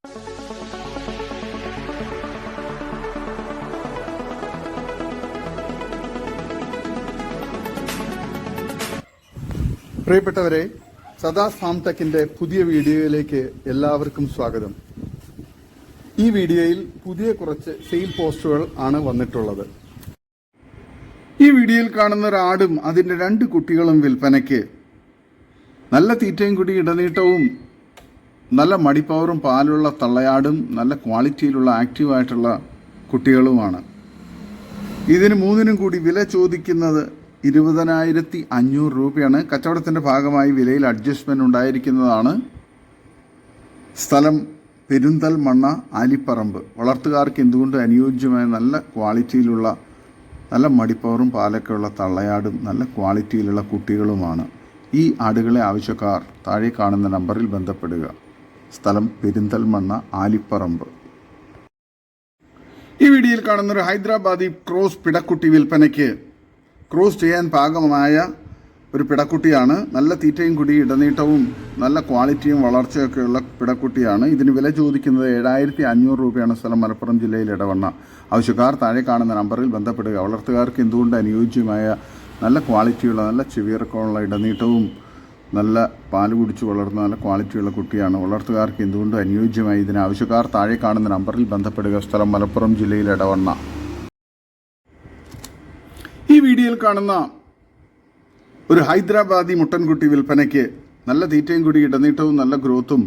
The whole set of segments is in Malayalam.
പ്രിയപ്പെട്ടവരെ, സദാസ് ഫാം ടെക്കിന്റെ പുതിയ വീഡിയോയിലേക്ക് എല്ലാവർക്കും സ്വാഗതം. ഈ വീഡിയോയിൽ പുതിയ കുറച്ച് സെയിൽ പോസ്റ്റുകൾ ആണ് വന്നിട്ടുള്ളത്. ഈ വീഡിയോയിൽ കാണുന്ന ഒരു ആടും അതിന്റെ 2 കുട്ടികളും വിൽപ്പനയ്ക്ക്. നല്ല തീറ്റയും കൂടി ഇടനീട്ടവും നല്ല മടിപ്പവറും പാലുള്ള തള്ളയാടും നല്ല ക്വാളിറ്റിയിലുള്ള ആക്റ്റീവായിട്ടുള്ള കുട്ടികളുമാണ്. ഇതിന് 3നും കൂടി വില ചോദിക്കുന്നത് 20,500 രൂപയാണ്. കച്ചവടത്തിൻ്റെ ഭാഗമായി വിലയിൽ അഡ്ജസ്റ്റ്മെൻറ്റ് ഉണ്ടായിരിക്കുന്നതാണ്. സ്ഥലം പെരിന്തൽമണ്ണ ആലിപ്പറമ്പ്. വളർത്തുകാർക്ക് എന്തുകൊണ്ട് അനുയോജ്യമായ നല്ല ക്വാളിറ്റിയിലുള്ള നല്ല മടിപ്പവറും പാലൊക്കെയുള്ള തള്ളയാടും നല്ല ക്വാളിറ്റിയിലുള്ള കുട്ടികളുമാണ്. ഈ ആടുകളെ ആവശ്യക്കാർ താഴെ കാണുന്ന നമ്പറിൽ ബന്ധപ്പെടുക. സ്ഥലം പെരിന്തൽമണ്ണ ആലിപ്പറമ്പ്. ഈ വീഡിയോയിൽ കാണുന്നൊരു ഹൈദരാബാദി ക്രോസ് പിടക്കുട്ടി വിൽപ്പനയ്ക്ക്. ക്രോസ് ചെയ്യാൻ പാകമായ ഒരു പിടക്കുട്ടിയാണ്. നല്ല തീറ്റയും കൂടി ഇടനീട്ടവും നല്ല ക്വാളിറ്റിയും വളർച്ചയൊക്കെയുള്ള പിടക്കുട്ടിയാണ്. ഇതിന് വില ചോദിക്കുന്നത് 7,500 രൂപയാണ്. സ്ഥലം മലപ്പുറം ജില്ലയിൽ ഇടവണ്ണ. ആവശ്യക്കാർ താഴെ കാണുന്ന നമ്പറിൽ ബന്ധപ്പെടുക. വളർത്തുകാർക്ക് എന്തുകൊണ്ട് അനുയോജ്യമായ നല്ല ക്വാളിറ്റിയുള്ള നല്ല ചെവിയിറക്കമുള്ള ഇടനീട്ടവും നല്ല പാല് കുടിച്ച് വളർന്ന നല്ല ക്വാളിറ്റിയുള്ള കുട്ടിയാണ്. വളർത്തുകാർക്ക് എന്തുകൊണ്ട് അനുയോജ്യമായി. ഇതിന് ആവശ്യക്കാർ താഴെ കാണുന്ന നമ്പറിൽ ബന്ധപ്പെടുക. സ്ഥലം മലപ്പുറം ജില്ലയിൽ ഇടവണ്ണ. ഈ വീഡിയോയിൽ കാണുന്ന ഒരു ഹൈദരാബാദി മുട്ടൻകുട്ടി വിൽപ്പനയ്ക്ക്. നല്ല തീറ്റയും കൂടി ഇടനീട്ടവും നല്ല ഗ്രോത്തും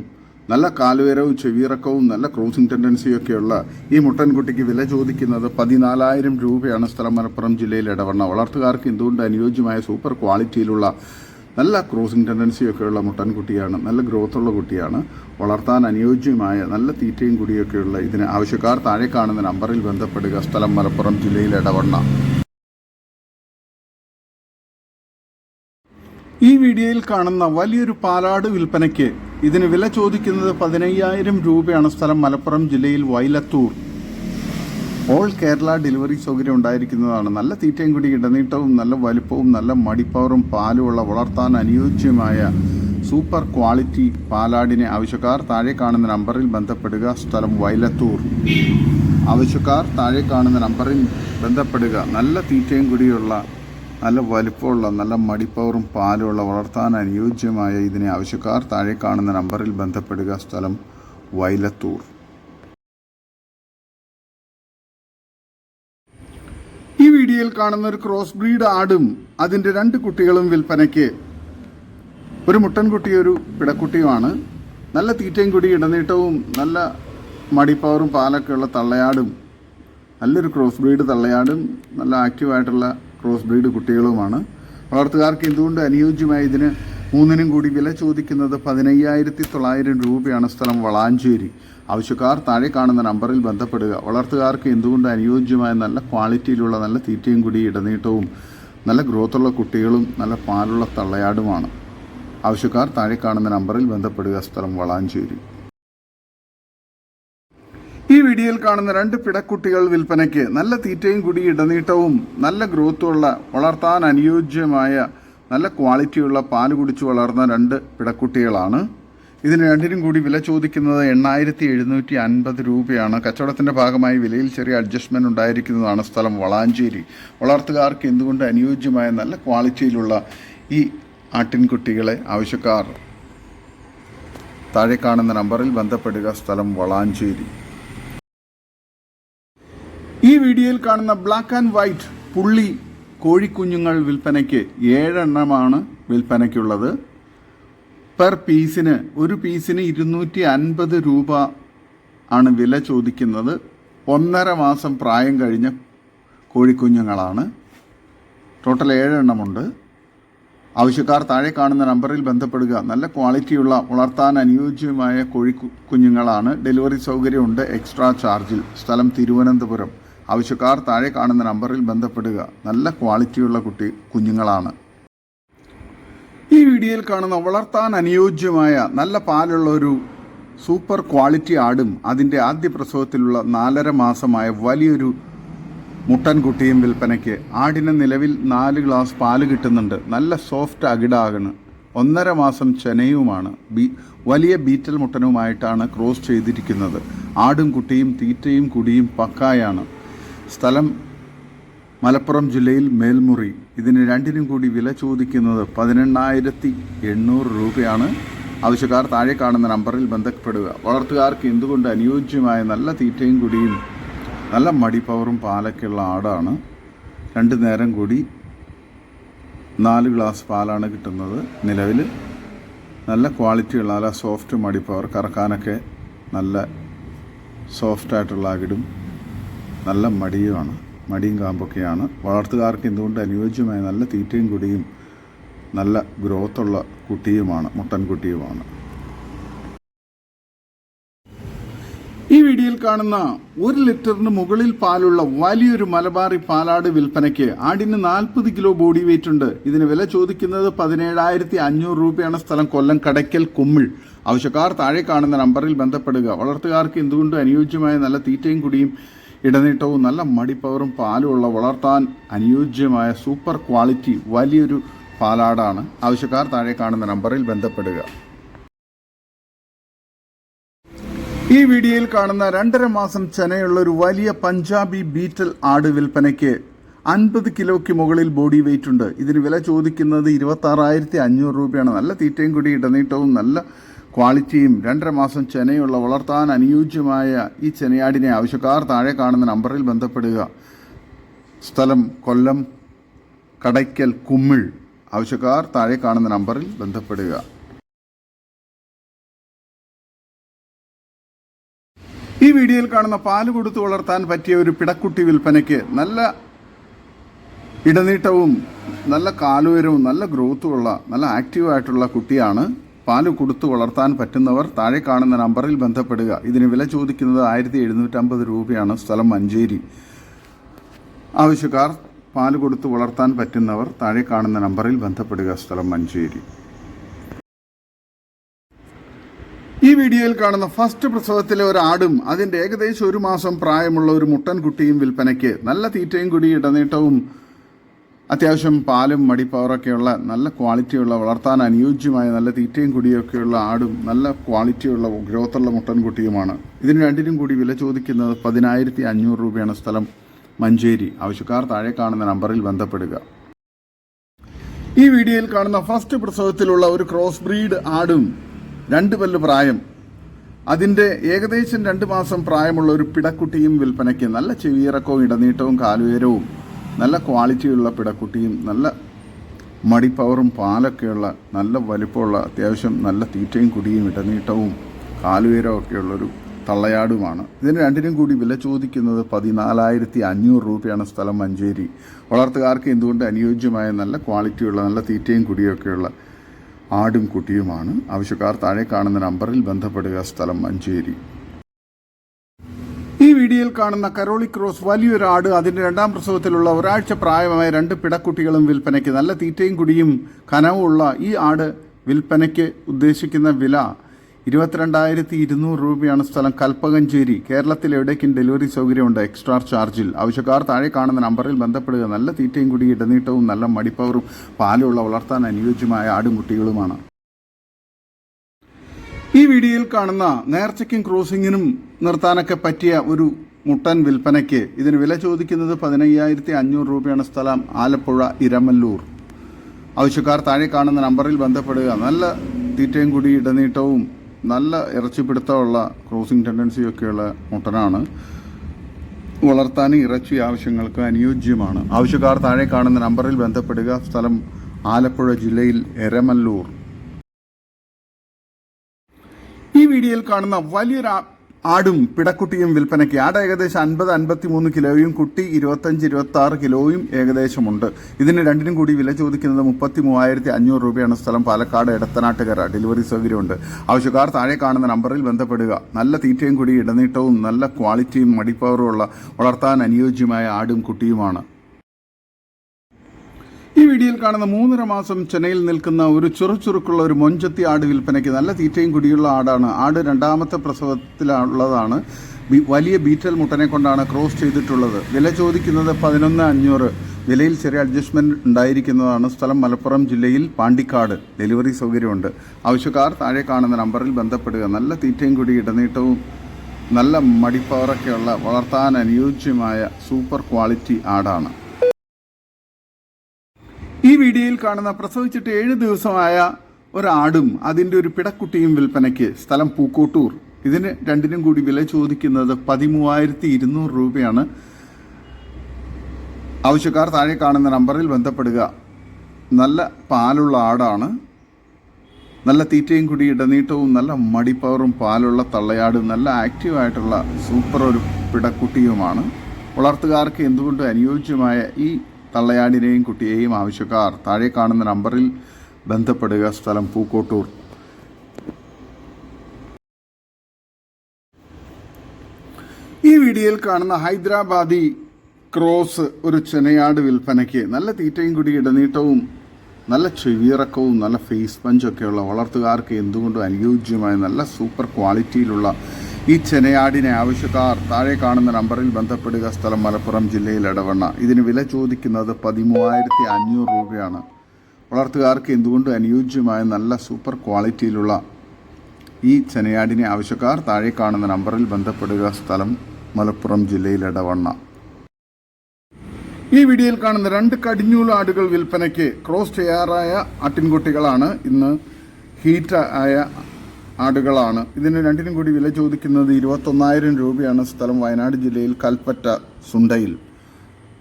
നല്ല കാലുയരവും ചെവിയിറക്കവും നല്ല ക്രോസിംഗ് ടെൻഡൻസിയൊക്കെയുള്ള ഈ മുട്ടൻകുട്ടിക്ക് വില ചോദിക്കുന്നത് 14,000 രൂപയാണ്. സ്ഥലം മലപ്പുറം ജില്ലയിൽ ഇടവണ്ണ. വളർത്തുകാർക്ക് എന്തുകൊണ്ട് അനുയോജ്യമായ സൂപ്പർ ക്വാളിറ്റിയിലുള്ള നല്ല ക്രോസിംഗ് ടെൻഡൻസിയൊക്കെയുള്ള മുട്ടൻകുട്ടിയാണ്. നല്ല ഗ്രോത്തുള്ള കുട്ടിയാണ്. വളർത്താൻ അനുയോജ്യമായ നല്ല തീറ്റയും കൂടിയൊക്കെയുള്ള ഇതിന് ആവശ്യക്കാർ താഴെ കാണുന്ന നമ്പറിൽ ബന്ധപ്പെടുക. സ്ഥലം മലപ്പുറം ജില്ലയിൽ ഇടവണ്ണ. ഈ വീഡിയോയിൽ കാണുന്ന വലിയൊരു പാലാട് വിൽപ്പനയ്ക്ക്. ഇതിന് വില ചോദിക്കുന്നത് 15,000 രൂപയാണ്. സ്ഥലം മലപ്പുറം ജില്ലയിൽ വൈലത്തൂർ. ഓൾ കേരള ഡെലിവറി സൗകര്യം ഉണ്ടായിരിക്കുന്നതാണ്. നല്ല തീറ്റയും കൂടി ഇടനീട്ടവും നല്ല വലുപ്പവും നല്ല മടിപ്പവറും പാലുമുള്ള വളർത്താൻ അനുയോജ്യമായ സൂപ്പർ ക്വാളിറ്റി പാലാടിനെ ആവശ്യക്കാർ താഴെ കാണുന്ന നമ്പറിൽ ബന്ധപ്പെടുക. സ്ഥലം വൈലത്തൂർ. ആവശ്യക്കാർ താഴെ കാണുന്ന നമ്പറിൽ ബന്ധപ്പെടുക. നല്ല തീറ്റയും കൂടിയുള്ള നല്ല വലിപ്പമുള്ള നല്ല മടിപ്പവറും പാലുമുള്ള വളർത്താൻ അനുയോജ്യമായ ഇതിനെ ആവശ്യക്കാർ താഴെ കാണുന്ന നമ്പറിൽ ബന്ധപ്പെടുക. സ്ഥലം വൈലത്തൂർ. ഈ വീഡിയോയിൽ കാണുന്ന ഒരു ക്രോസ് ബ്രീഡ് ആടും അതിൻ്റെ 2 കുട്ടികളും വിൽപ്പനയ്ക്ക്. ഒരു മുട്ടൻകുട്ടി ഒരു പിടക്കുട്ടിയുമാണ്. നല്ല തീറ്റയും കൂടി ഇടനീട്ടവും നല്ല മടിപ്പവറും പാലൊക്കെയുള്ള തള്ളയാടും നല്ലൊരു ക്രോസ് ബ്രീഡ് തള്ളയാടും നല്ല ആക്റ്റീവായിട്ടുള്ള ക്രോസ് ബ്രീഡ് കുട്ടികളുമാണ്. വളർത്തുകാർക്ക് എന്തുകൊണ്ട് അനുയോജ്യമായ ഇതിന് 3നും കൂടി വില ചോദിക്കുന്നത് 15,900 രൂപയാണ്. സ്ഥലം വളാഞ്ചേരി. ആവശ്യക്കാർ താഴെ കാണുന്ന നമ്പറിൽ ബന്ധപ്പെടുക. വളർത്തുകാർക്ക് എന്തുകൊണ്ട് അനുയോജ്യമായ നല്ല ക്വാളിറ്റിയിലുള്ള നല്ല തീറ്റയും കൂടി ഇടനീട്ടവും നല്ല ഗ്രോത്തുള്ള കുട്ടികളും നല്ല പാലുള്ള തള്ളയാടുമാണ്. ആവശ്യക്കാർ താഴെ കാണുന്ന നമ്പറിൽ ബന്ധപ്പെടുക. സ്ഥലം വളാഞ്ചേരി. ഈ വീഡിയോയിൽ കാണുന്ന 2 പിടക്കുട്ടികൾ വിൽപ്പനയ്ക്ക്. നല്ല തീറ്റയും കൂടി ഇടനീട്ടവും നല്ല ഗ്രോത്തുള്ള വളർത്താൻ അനുയോജ്യമായ നല്ല ക്വാളിറ്റിയുള്ള പാല് കുടിച്ച് വളർന്ന 2 പിടക്കുട്ടികളാണ്. ഇതിന് 2നും കൂടി വില ചോദിക്കുന്നത് 8,750 രൂപയാണ്. കച്ചവടത്തിൻ്റെ ഭാഗമായി വിലയിൽ ചെറിയ അഡ്ജസ്റ്റ്മെൻറ്റ് ഉണ്ടായിരിക്കുന്നതാണ്. സ്ഥലം വളാഞ്ചേരി. വളർത്തുകാർക്ക് എന്തുകൊണ്ട് അനുയോജ്യമായ നല്ല ക്വാളിറ്റിയിലുള്ള ഈ ആട്ടിൻകുട്ടികളെ ആവശ്യക്കാർ താഴെ കാണുന്ന നമ്പറിൽ ബന്ധപ്പെടുക. സ്ഥലം വളാഞ്ചേരി. ഈ വീഡിയോയിൽ കാണുന്ന ബ്ലാക്ക് ആൻഡ് വൈറ്റ് പുള്ളി കോഴിക്കുഞ്ഞുങ്ങൾ വിൽപ്പനയ്ക്ക്. 7 എണ്ണമാണ് വിൽപ്പനയ്ക്കുള്ളത്. പെർ പീസിന് ഒരു പീസിന് 250 രൂപ ആണ് വില ചോദിക്കുന്നത്. 1.5 മാസം പ്രായം കഴിഞ്ഞ കോഴിക്കുഞ്ഞുങ്ങളാണ്. ടോട്ടൽ 7 എണ്ണമുണ്ട്. ആവശ്യക്കാർ താഴെ കാണുന്ന നമ്പറിൽ ബന്ധപ്പെടുക. നല്ല ക്വാളിറ്റിയുള്ള വളർത്താൻ അനുയോജ്യമായ കോഴിക്കുഞ്ഞുങ്ങളാണ്. ഡെലിവറി സൗകര്യമുണ്ട് എക്സ്ട്രാ ചാർജിൽ. സ്ഥലം തിരുവനന്തപുരം. ആവശ്യക്കാർ താഴെ കാണുന്ന നമ്പറിൽ ബന്ധപ്പെടുക. നല്ല ക്വാളിറ്റിയുള്ള കുഞ്ഞുങ്ങളാണ്. ഈ വീഡിയോയിൽ കാണുന്ന വളർത്താൻ അനുയോജ്യമായ നല്ല പാലുള്ള ഒരു സൂപ്പർ ക്വാളിറ്റി ആടും അതിൻ്റെ ആദ്യ പ്രസവത്തിലുള്ള 4.5 മാസമായ വലിയൊരു മുട്ടൻകുട്ടിയും വിൽപ്പനയ്ക്ക്. ആടിന് നിലവിൽ 4 ഗ്ലാസ് പാല് കിട്ടുന്നുണ്ട്. നല്ല സോഫ്റ്റ് അകിടാകണ്. 1.5 മാസം ചെനയുമാണ്. വലിയ ബീറ്റൽ മുട്ടനുമായിട്ടാണ് ക്രോസ് ചെയ്തിരിക്കുന്നത്. ആടും കുട്ടിയും തീറ്റയും കുടിയും പക്കായാണ്. സ്ഥലം മലപ്പുറം ജില്ലയിൽ മേൽമുറി. ഇതിന് രണ്ടിനും കൂടി വില ചോദിക്കുന്നത് 18,800 രൂപയാണ്. ആവശ്യക്കാർ താഴെ കാണുന്ന നമ്പറിൽ ബന്ധപ്പെടുക. വളർത്തുകാർക്ക് എന്തുകൊണ്ട് അനുയോജ്യമായ നല്ല തീറ്റയും കുടിയും നല്ല മടിപ്പവറും പാലൊക്കെയുള്ള ആടാണ്. 2 നേരം കൂടി 4 ഗ്ലാസ് പാലാണ് കിട്ടുന്നത്. നിലവിൽ നല്ല ക്വാളിറ്റിയുള്ള നല്ല സോഫ്റ്റ് മടിപ്പവർ, കറക്കാനൊക്കെ നല്ല സോഫ്റ്റായിട്ടുള്ള അകിടും നല്ല മടിയുമാണ്. മടിയും കാമ്പൊക്കെയാണ്. വളർത്തുകാർക്ക് എന്തുകൊണ്ട് അനുയോജ്യമായ നല്ല തീറ്റയും കുടിയും നല്ല ഗ്രോത്തുള്ള കുട്ടിയുമാണ്, മുട്ടൻ കുട്ടിയുമാണ്. ഈ വീഡിയോയിൽ കാണുന്ന 1 ലിറ്ററിന് മുകളിൽ പാലുള്ള വലിയൊരു മലബാറി പാലാട് വിൽപ്പനയ്ക്ക്. ആടിന് 40 കിലോ ബോഡി വെയിറ്റ് ഉണ്ട്. ഇതിന് വില ചോദിക്കുന്നത് 17,500 രൂപയാണ്. സ്ഥലം കൊല്ലം കടയ്ക്കൽ കുമ്മിൾ. ആവശ്യക്കാർ താഴെ കാണുന്ന നമ്പറിൽ ബന്ധപ്പെടുക. വളർത്തുകാർക്ക് എന്തുകൊണ്ട് അനുയോജ്യമായ നല്ല തീറ്റയും കുടിയും ഇടനീട്ടവും നല്ല മടിപ്പവറും പാലുമുള്ള വളർത്താൻ അനുയോജ്യമായ സൂപ്പർ ക്വാളിറ്റി വലിയൊരു പാലാടാണ്. ആവശ്യക്കാർ താഴെ കാണുന്ന നമ്പറിൽ ബന്ധപ്പെടുക. ഈ വീഡിയോയിൽ കാണുന്ന 2.5 മാസം ചെനയുള്ള ഒരു വലിയ പഞ്ചാബി ബീറ്റൽ ആട് വിൽപ്പനയ്ക്ക്. 50 കിലോയ്ക്ക് മുകളിൽ ബോഡി വെയിറ്റ് ഉണ്ട്. ഇതിന് വില ചോദിക്കുന്നത് 26,500 രൂപയാണ്. നല്ല തീറ്റയും കൂടി ഇടനീട്ടവും നല്ല ക്വാളിറ്റിയും 2.5 മാസം ചെനയുള്ള വളർത്താൻ അനുയോജ്യമായ ഈ ചെനയാടിനെ ആവശ്യക്കാർ താഴെ കാണുന്ന നമ്പറിൽ ബന്ധപ്പെടുക. സ്ഥലം കൊല്ലം കടയ്ക്കൽ കുമ്മിൾ. ആവശ്യക്കാർ താഴെ കാണുന്ന നമ്പറിൽ ബന്ധപ്പെടുക. ഈ വീഡിയോയിൽ കാണുന്ന പാല് കൊടുത്ത് വളർത്താൻ പറ്റിയ ഒരു പിടക്കുട്ടി വിൽപ്പനയ്ക്ക്. നല്ല ഇടനീട്ടവും നല്ല കാലുയരവും നല്ല ഗ്രോത്തുമുള്ള നല്ല ആക്റ്റീവായിട്ടുള്ള കുട്ടിയാണ്. പാല് കൊടുത്ത് വളർത്താൻ പറ്റുന്നവർ താഴെ കാണുന്ന നമ്പറിൽ ബന്ധപ്പെടുക. ഇതിന് വില ചോദിക്കുന്നത് 1,750 രൂപയാണ്. സ്ഥലം മഞ്ചേരി. ആവശ്യക്കാർ പാല് കൊടുത്ത് വളർത്താൻ പറ്റുന്നവർ താഴെ കാണുന്ന നമ്പറിൽ ബന്ധപ്പെടുക. സ്ഥലം മഞ്ചേരി. ഈ വീഡിയോയിൽ കാണുന്ന ഫസ്റ്റ് പ്രസവത്തിലെ ഒരു ആടും അതിൻ്റെ ഏകദേശം 1 മാസം പ്രായമുള്ള ഒരു മുട്ടൻ കുട്ടിയും വിൽപ്പനയ്ക്ക്. നല്ല തീറ്റയും കുടി ഇടനീട്ടവും അത്യാവശ്യം പാലും മടിപ്പവറൊക്കെയുള്ള നല്ല ക്വാളിറ്റിയുള്ള വളർത്താൻ അനുയോജ്യമായ നല്ല തീറ്റയും കുടിയൊക്കെയുള്ള ആടും നല്ല ക്വാളിറ്റിയുള്ള ഗ്രോത്തുള്ള മുട്ടൻ കുട്ടിയുമാണ്. ഇതിന് രണ്ടിനും കൂടി വില ചോദിക്കുന്നത് 10,500 രൂപയാണ്. സ്ഥലം മഞ്ചേരി. ആവശ്യക്കാർ താഴെ കാണുന്ന നമ്പറിൽ ബന്ധപ്പെടുക. ഈ വീഡിയോയിൽ കാണുന്ന ഫസ്റ്റ് പ്രസവത്തിലുള്ള ഒരു ക്രോസ് ബ്രീഡ് ആടും 2 പല്ല് പ്രായം അതിൻ്റെ ഏകദേശം 2 മാസം പ്രായമുള്ള ഒരു പിടക്കുട്ടിയും വിൽപ്പനയ്ക്ക്. നല്ല ചെവിയിറക്കവും ഇടനീട്ടവും കാലുയരവും നല്ല ക്വാളിറ്റിയുള്ള പിടക്കുട്ടിയും നല്ല മടിപ്പവറും പാലൊക്കെയുള്ള നല്ല വലിപ്പമുള്ള അത്യാവശ്യം നല്ല തീറ്റയും കുടിയും ഇടനീട്ടവും കാലുയരവും ഒക്കെയുള്ളൊരു തള്ളയാടുമാണ്. ഇതിന് രണ്ടിനും കൂടി വില ചോദിക്കുന്നത് 14,500 രൂപയാണ്. സ്ഥലം മഞ്ചേരി. വളർത്തുകാർക്ക് എന്തുകൊണ്ട് അനുയോജ്യമായ നല്ല ക്വാളിറ്റിയുള്ള നല്ല തീറ്റയും കുടിയൊക്കെയുള്ള ആടും കുട്ടിയുമാണ്. ആവശ്യക്കാർ താഴെ കാണുന്ന നമ്പറിൽ ബന്ധപ്പെടുക. സ്ഥലം മഞ്ചേരി. ഈ വീഡിയോയിൽ കാണുന്ന കരോളി ക്രോസ് വലിയൊരു ആട് അതിൻ്റെ 2ാം പ്രസവത്തിലുള്ള ഒരാഴ്ച പ്രായമായ 2 പിടക്കുട്ടികളും വിൽപ്പനയ്ക്ക്. നല്ല തീറ്റയും കുടിയും കനവുമുള്ള ഈ ആട് വിൽപ്പനയ്ക്ക് ഉദ്ദേശിക്കുന്ന വില 22,200 രൂപയാണ്. സ്ഥലം കൽപ്പകഞ്ചേരി. കേരളത്തിൽ എവിടേക്കും ഡെലിവറി സൗകര്യമുണ്ട് എക്സ്ട്രാ ചാർജിൽ. ആവശ്യക്കാർ താഴെ കാണുന്ന നമ്പറിൽ ബന്ധപ്പെടുക. നല്ല തീറ്റയും കുടി ഇടനീട്ടവും നല്ല മടിപ്പവറും പാലുള്ള വളർത്താൻ അനുയോജ്യമായ ആടും കുട്ടികളുമാണ്. ഈ വീഡിയോയിൽ കാണുന്ന നേർച്ചയ്ക്കും ക്രോസിങ്ങിനും നിർത്താനൊക്കെ പറ്റിയ ഒരു മുട്ടൻ വിൽപ്പനയ്ക്ക്. ഇതിന് വില ചോദിക്കുന്നത് 15,500 രൂപയാണ്. സ്ഥലം ആലപ്പുഴ ഇരമല്ലൂർ. ആവശ്യക്കാർ താഴെ കാണുന്ന നമ്പറിൽ ബന്ധപ്പെടുക. നല്ല തീറ്റയും കൂടി ഇടനീട്ടവും നല്ല ഇറച്ചിപ്പിടുത്തമുള്ള ക്രോസിംഗ് ടെൻഡൻസിയൊക്കെയുള്ള മുട്ടനാണ്. വളർത്താൻ ഇറച്ചി ആവശ്യങ്ങൾക്ക് അനുയോജ്യമാണ്. ആവശ്യക്കാർ താഴെ കാണുന്ന നമ്പറിൽ ബന്ധപ്പെടുക. സ്ഥലം ആലപ്പുഴ ജില്ലയിൽ എരമല്ലൂർ. ഈ വീഡിയോയിൽ കാണുന്ന വലിയൊരു ആടും പിടക്കുട്ടിയും വിൽപ്പനയ്ക്ക്. ആട് ഏകദേശം 50-53 കിലോയും കുട്ടി 25-26 കിലോയും ഏകദേശമുണ്ട്. ഇതിന് രണ്ടിനും കൂടി വില ചോദിക്കുന്നത് 33,500 രൂപയാണ്. സ്ഥലം പാലക്കാട് എടത്തനാട്ടുകര. ഡെലിവറി സൗകര്യമുണ്ട്. ആവശ്യക്കാർ താഴെ കാണുന്ന നമ്പറിൽ ബന്ധപ്പെടുക. നല്ല തീറ്റയും കൂടി ഇടനീട്ടവും നല്ല ക്വാളിറ്റിയും മടിപ്പവറുമുള്ള വളർത്താൻ അനുയോജ്യമായ ആടും കുട്ടിയുമാണ്. ഈ വീഡിയോയിൽ കാണുന്ന 3.5 മാസം ചെന്നൈയിൽ നിൽക്കുന്ന ഒരു ചുറുചുറുക്കുള്ള ഒരു മൊഞ്ചത്തി ആട് വിൽപ്പനയ്ക്ക്. നല്ല തീറ്റയും കുടിയുള്ള ആടാണ്. ആട് 2ാമത്തെ പ്രസവത്തിലുള്ളതാണ്. വലിയ ബീറ്റൽ മുട്ടനെ കൊണ്ടാണ് ക്രോസ് ചെയ്തിട്ടുള്ളത്. വില ചോദിക്കുന്നത് 11,500. വിലയിൽ ചെറിയ അഡ്ജസ്റ്റ്മെൻറ്റ് ഉണ്ടായിരിക്കുന്നതാണ്. സ്ഥലം മലപ്പുറം ജില്ലയിൽ പാണ്ടിക്കാട്. ഡെലിവറി സൗകര്യമുണ്ട്. ആവശ്യക്കാർ താഴെ കാണുന്ന നമ്പറിൽ ബന്ധപ്പെടുക. നല്ല തീറ്റയും കൂടി ഇടനീട്ടവും നല്ല മടിപ്പവറൊക്കെയുള്ള വളർത്താൻ അനുയോജ്യമായ സൂപ്പർ ക്വാളിറ്റി ആടാണ്. ഈ വീഡിയോയിൽ കാണുന്ന പ്രസവിച്ചിട്ട് 7 ദിവസമായ ഒരാടും അതിൻ്റെ ഒരു പിടക്കുട്ടിയും വിൽപ്പനയ്ക്ക്. സ്ഥലം പൂക്കോട്ടൂർ. ഇതിന് രണ്ടിനും കൂടി വില ചോദിക്കുന്നത് 13,200 രൂപയാണ്. ആവശ്യക്കാർ താഴെ കാണുന്ന നമ്പറിൽ ബന്ധപ്പെടുക. നല്ല പാലുള്ള ആടാണ്. നല്ല തീറ്റയും കൂടി ഇടനീട്ടവും നല്ല മടിപ്പവറും പാലുള്ള തള്ളയാട്. നല്ല ആക്റ്റീവായിട്ടുള്ള സൂപ്പർ ഒരു പിടക്കുട്ടിയുമാണ്. വളർത്തുകാർക്ക് എന്തുകൊണ്ടും അനുയോജ്യമായ ഈ തള്ളയാടിനെയും കുട്ടിയെയും ആവശ്യക്കാർ താഴെ കാണുന്ന നമ്പറിൽ ബന്ധപ്പെടുക. സ്ഥലം പൂക്കോട്ടൂർ. ഈ വീഡിയോയിൽ കാണുന്ന ഹൈദരാബാദി ക്രോസ് ഒരു ചെനയാട് വിൽപ്പനയ്ക്ക്. നല്ല തീറ്റയും കൂടി ഇടനീട്ടവും നല്ല ചെവിയിറക്കവും നല്ല ഫേസ് പഞ്ചൊക്കെയുള്ള വളർത്തുകാർക്ക് എന്തുകൊണ്ടും അനുയോജ്യമായ നല്ല സൂപ്പർ ക്വാളിറ്റിയിലുള്ള ഈ ചെനയാടിനെ ആവശ്യക്കാർ താഴെ കാണുന്ന നമ്പറിൽ ബന്ധപ്പെടുക. സ്ഥലം മലപ്പുറം ജില്ലയിൽ എടവണ്ണ. ഇതിന് വില ചോദിക്കുന്നത് 13,500 രൂപയാണ്. വളർത്തുകാർക്ക് എന്തുകൊണ്ടും അനുയോജ്യമായ നല്ല സൂപ്പർ ക്വാളിറ്റിയിലുള്ള ഈ ചെനയാടിനെ ആവശ്യക്കാർ താഴെ കാണുന്ന നമ്പറിൽ ബന്ധപ്പെടുക. സ്ഥലം മലപ്പുറം ജില്ലയിൽ എടവണ്ണ. ഈ വീഡിയോയിൽ കാണുന്ന 2 കടിഞ്ഞൂൽ ആടുകൾ വിൽപ്പനയ്ക്ക്. ക്രോസ് ചെയ്യാറായ ആട്ടിൻകുട്ടികളാണ്. ഇന്ന് ഹീറ്റ് ആയ ആടുകളാണ്. ഇതിന് രണ്ടിനും കൂടി വില ചോദിക്കുന്നത് 21,000 രൂപയാണ്. സ്ഥലം വയനാട് ജില്ലയിൽ കൽപ്പറ്റ സുണ്ടയിൽ.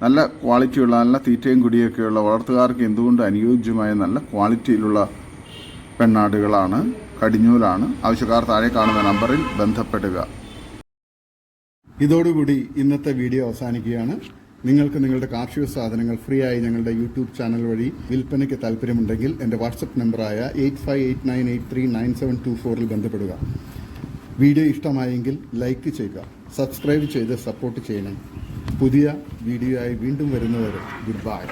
നല്ല ക്വാളിറ്റിയുള്ള നല്ല തീറ്റയും കുടിയൊക്കെയുള്ള വളർത്തുകാർക്ക് എന്തുകൊണ്ട് അനുയോജ്യമായ നല്ല ക്വാളിറ്റിയിലുള്ള പെണ്ണാടുകളാണ്. കടിഞ്ഞൂലാണ്. ആവശ്യക്കാർ താഴെ കാണുന്ന നമ്പറിൽ ബന്ധപ്പെടുക. ഇതോടുകൂടി ഇന്നത്തെ വീഡിയോ അവസാനിക്കുകയാണ്. നിങ്ങൾക്ക് നിങ്ങളുടെ കാർഷിക സാധനങ്ങൾ ഫ്രീ ആയി ഞങ്ങളുടെ യൂട്യൂബ് ചാനൽ വഴി വിൽപ്പനയ്ക്ക് താല്പര്യമുണ്ടെങ്കിൽ എൻ്റെ വാട്സപ്പ് നമ്പറായ 8589839724 ബന്ധപ്പെടുക. വീഡിയോ ഇഷ്ടമായെങ്കിൽ ലൈക്ക് ചെയ്യുക, സബ്സ്ക്രൈബ് ചെയ്ത് സപ്പോർട്ട് ചെയ്യണം. പുതിയ വീഡിയോ ആയി വീണ്ടും വരുന്നവരെ ഗുഡ് ബൈ.